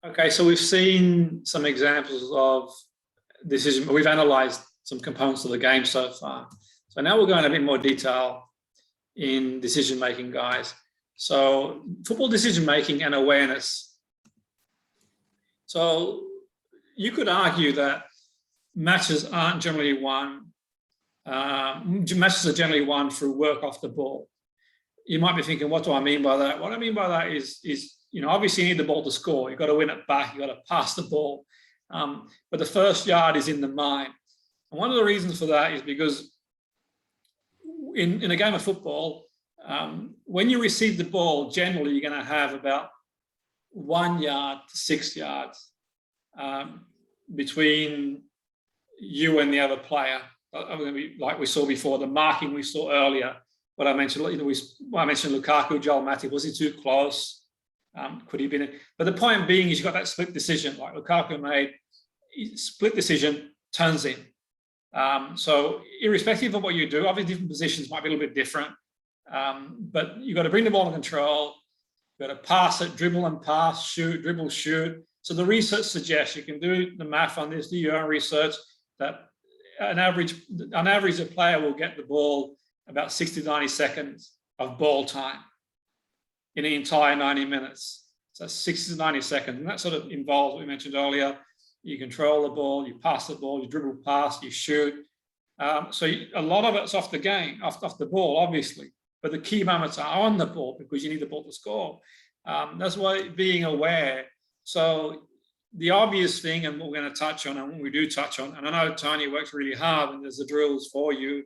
Okay, so we've seen some examples of decision. We've analysed some components of the game so far. So now we'll go into a bit more detail in decision making, guys. So football decision making and awareness. So you could argue that matches aren't generally won. Matches are generally won through work off the ball. You might be thinking, what do I mean by that? What I mean by that is obviously you need the ball to score. You've got to win it back. You've got to pass the ball. But the first yard is in the mind. And one of the reasons for that is because in a game of football, when you receive the ball, generally you're going to have about 1 yard to 6 yards between you and the other player. Like we saw before, the marking we saw earlier. What I mentioned, I mentioned Lukaku, Joel Matip. Was he too close? Could he have been? But the point being is you've got that split decision, like Lukaku made. Split decision turns in. So irrespective of what you do, obviously different positions might be a little bit different. But you've got to bring the ball in control. You've got to pass it, dribble and pass, shoot, dribble, shoot. So the research suggests, you can do the math on this, do your own research, that on average, a player will get the ball about 60 to 90 seconds of ball time in the entire 90 minutes. So that's 60 to 90 seconds. And that sort of involves what we mentioned earlier. You control the ball, you pass the ball, you dribble past, you shoot. So a lot of it's off the game, off the ball, obviously. But the key moments are on the ball because you need the ball to score. That's why being aware. So the obvious thing, and what we're going to touch on, and what we do touch on, and I know Tony works really hard, and there's the drills for you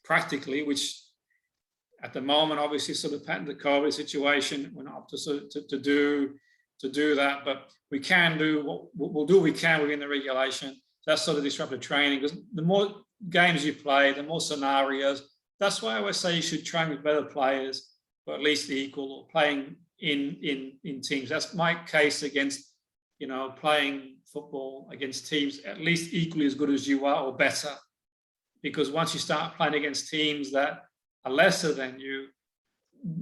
practically, which at the moment, obviously, sort of the COVID situation, we're not up to do that, but we can do we'll do what we can within the regulation. That's sort of disruptive training, because the more games you play, the more scenarios. That's why I always say you should train with better players, or at least equal, or playing in teams. That's my case against, playing football against teams at least equally as good as you are or better. Because once you start playing against teams that are lesser than you,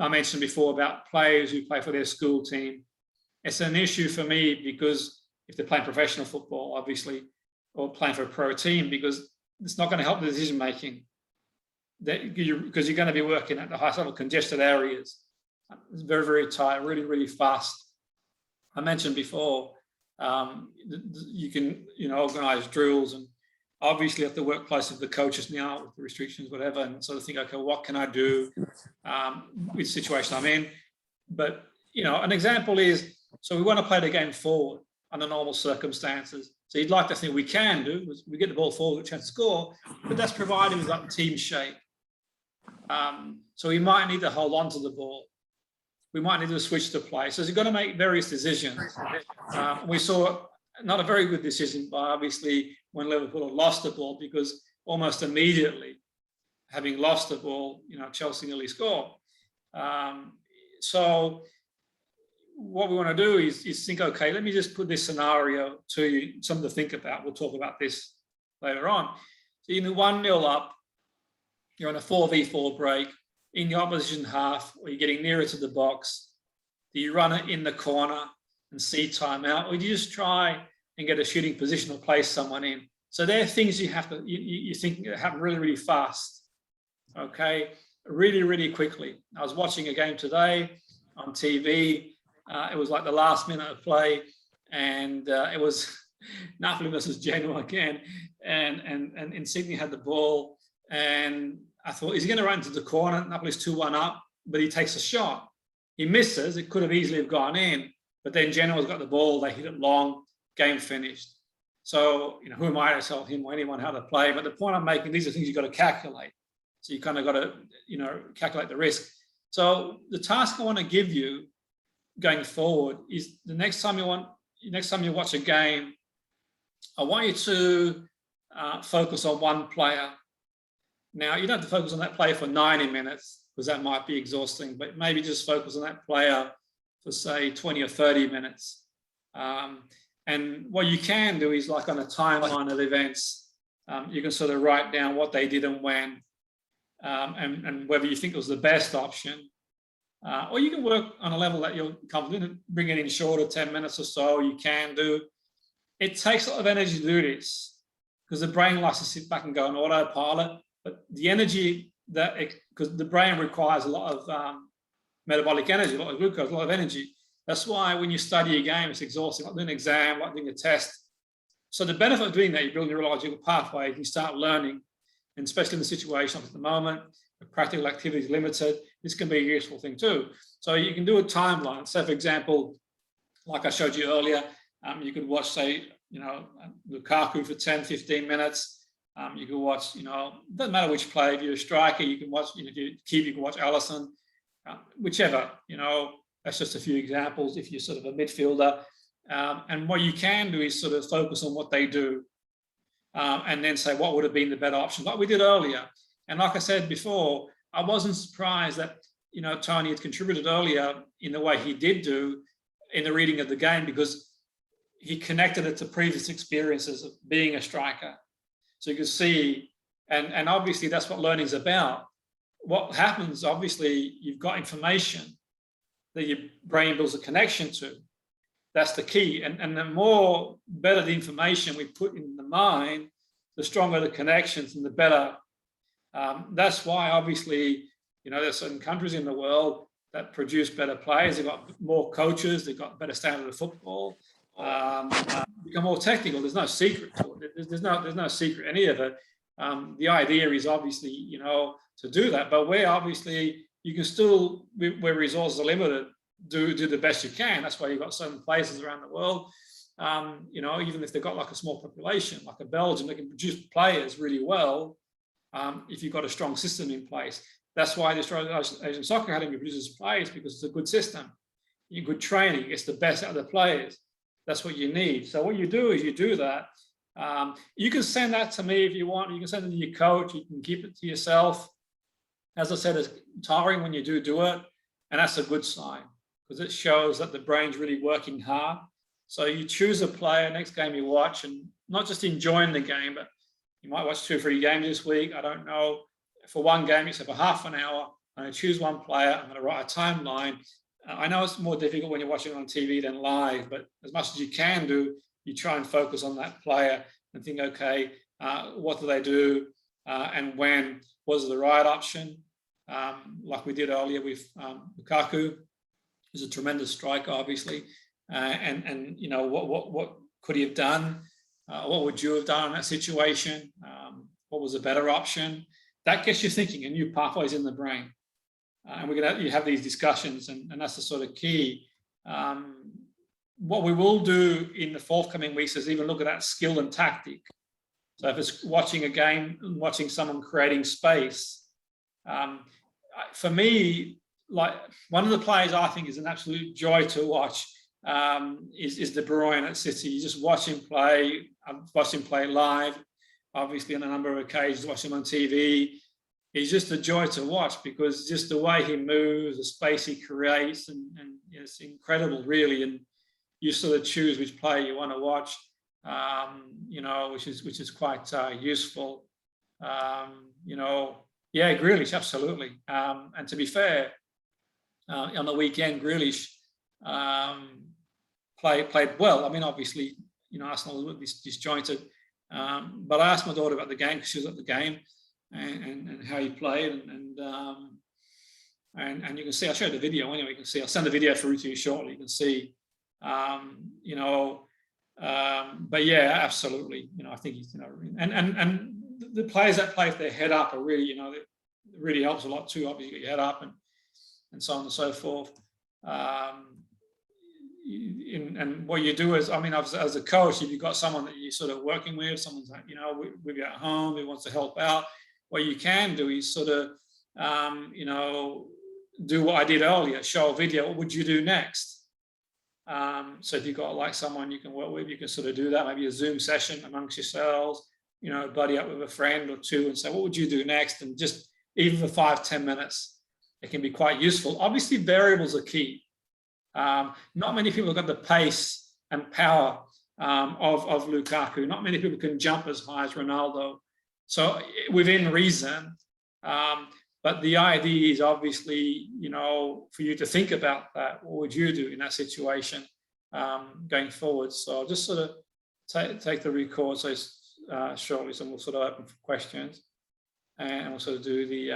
I mentioned before about players who play for their school team. It's an issue for me because if they're playing professional football, obviously, or playing for a pro team, because it's not going to help the decision making. Because you're going to be working at the highest level, congested areas. It's very, very tight, really, really fast. I mentioned before, you can, organize drills, and obviously have to work closely with the coaches now with the restrictions, whatever, and sort of think, okay, what can I do with the situation I'm in? But, an example is, so we want to play the game forward under normal circumstances. So you'd like to think we can do, we get the ball forward, a chance to score, but that's provided we've got team shape. So we might need to hold on to the ball. We might need to switch to play. So you've got to make various decisions. We saw not a very good decision, but obviously when Liverpool had lost the ball, because almost immediately, having lost the ball, Chelsea nearly scored. So what we want to do is think, okay, let me just put this scenario to you, something to think about. We'll talk about this later on. So you're 1-0 up, you're on a 4v4 break, in the opposition half, or you're getting nearer to the box. Do you run it in the corner and see timeout, or do you just try and get a shooting position or place someone in? So there are things you have to, you think happen really, really fast, okay? Really, really quickly. I was watching a game today on TV. It was like the last minute of play, and it was Napoli versus Genoa again, and Sydney had the ball, and I thought, is he going to run into the corner? Napoli's 2-1 up, but he takes a shot. He misses. It could have easily have gone in, but then Genoa's got the ball. They hit it long. Game finished. So, who am I to tell him or anyone how to play? But the point I'm making, these are things you've got to calculate. So you kind of got to, calculate the risk. So the task I want to give you going forward is the next time you watch a game, I want you to focus on one player. Now, you don't have to focus on that player for 90 minutes because that might be exhausting, but maybe just focus on that player for, say, 20 or 30 minutes. And what you can do is, like on a timeline of events, you can sort of write down what they did and when, and whether you think it was the best option, or you can work on a level that you're comfortable in, bring it in shorter, 10 minutes or so, you can do. It takes a lot of energy to do this because the brain likes to sit back and go on autopilot, but the energy because the brain requires a lot of metabolic energy, a lot of glucose, a lot of energy. That's why when you study a game, it's exhausting, like doing an exam, like doing a test. So the benefit of doing that, you build neurological pathways, you start learning, and especially in the situation at the moment, the practical activity is limited, this can be a useful thing too. So you can do a timeline. So for example, like I showed you earlier, you could watch, say, Lukaku for 10, 15 minutes. You can watch, doesn't matter which player, if you're a striker, you can watch, if you're a keeper, you can watch Alisson, whichever, that's just a few examples if you're sort of a midfielder. And what you can do is sort of focus on what they do and then say what would have been the better option, like we did earlier. And like I said before, I wasn't surprised that, Tony had contributed earlier in the way he did do in the reading of the game, because he connected it to previous experiences of being a striker. So you can see, and obviously that's what learning is about. What happens, obviously, you've got information that your brain builds a connection to. That's the key. And the more better the information we put in the mind, the stronger the connections and the better. That's why, obviously, there's certain countries in the world that produce better players. They've got more coaches. They've got better standard of football. Become more technical. There's no secret to it. There's no secret any of it. The idea is obviously, to do that, but where obviously you can still, where resources are limited, do the best you can. That's why you've got certain places around the world, even if they've got like a small population, like a Belgium, they can produce players really well if you've got a strong system in place. That's why the Australasian Soccer Academy produces players, because it's a good system. Good training, it's the best out of the players. That's what you need. So what you do is you do that. You can send that to me if you want. You can send it to your coach. You can keep it to yourself. As I said, it's tiring when you do it, and that's a good sign because it shows that the brain's really working hard. So you choose a player next game you watch, and not just enjoying the game, but you might watch 2 or 3 games this week. I don't know. For one game, it's for half an hour. I'm going to choose one player. I'm going to write a timeline. I know it's more difficult when you're watching on TV than live, but as much as you can do, you try and focus on that player and think, okay, what do they do and when was the right option? Like we did earlier with Lukaku, who's a tremendous striker, obviously, and what could he have done? What would you have done in that situation? What was a better option? That gets you thinking, and new pathways in the brain. And we're going to have these discussions, and that's the sort of key. What we will do in the forthcoming weeks is even look at that skill and tactic. So if it's watching a game and watching someone creating space, for me, like one of the players I think is an absolute joy to watch is De Bruyne at City. You just watch him play. I've watched him play live, obviously on a number of occasions, watch him on TV. He's just a joy to watch because just the way he moves, the space he creates, and it's incredible, really. And you sort of choose which player you want to watch, which is quite useful. Yeah, Grealish, absolutely. And to be fair, on the weekend, Grealish played well. I mean, obviously, Arsenal was a bit disjointed, but I asked my daughter about the game because she was at the game. And how he played, and you can see. I'll show you the video anyway. You can see. I'll send the video through to you shortly. You can see, but yeah, absolutely. I think he's, and the players that play with their head up are really, it really helps a lot too. Obviously, you got your head up and so on and so forth. And what you do is, I mean, as a coach, if you've got someone that you're sort of working with, someone's like, with you at home, who wants to help out. What you can do is sort of, do what I did earlier, show a video. What would you do next? So if you've got like someone you can work with, you can sort of do that, maybe a Zoom session amongst yourselves, buddy up with a friend or two and say, what would you do next? And just even for 5-10 minutes, it can be quite useful. Obviously, variables are key. Not many people have got the pace and power of Lukaku. Not many people can jump as high as Ronaldo. So within reason, But the idea is obviously, you know, for you to think about that. What would you do in that situation going forward? So I'll just sort of take the record so shortly, so we'll sort of open for questions, and we'll sort of do the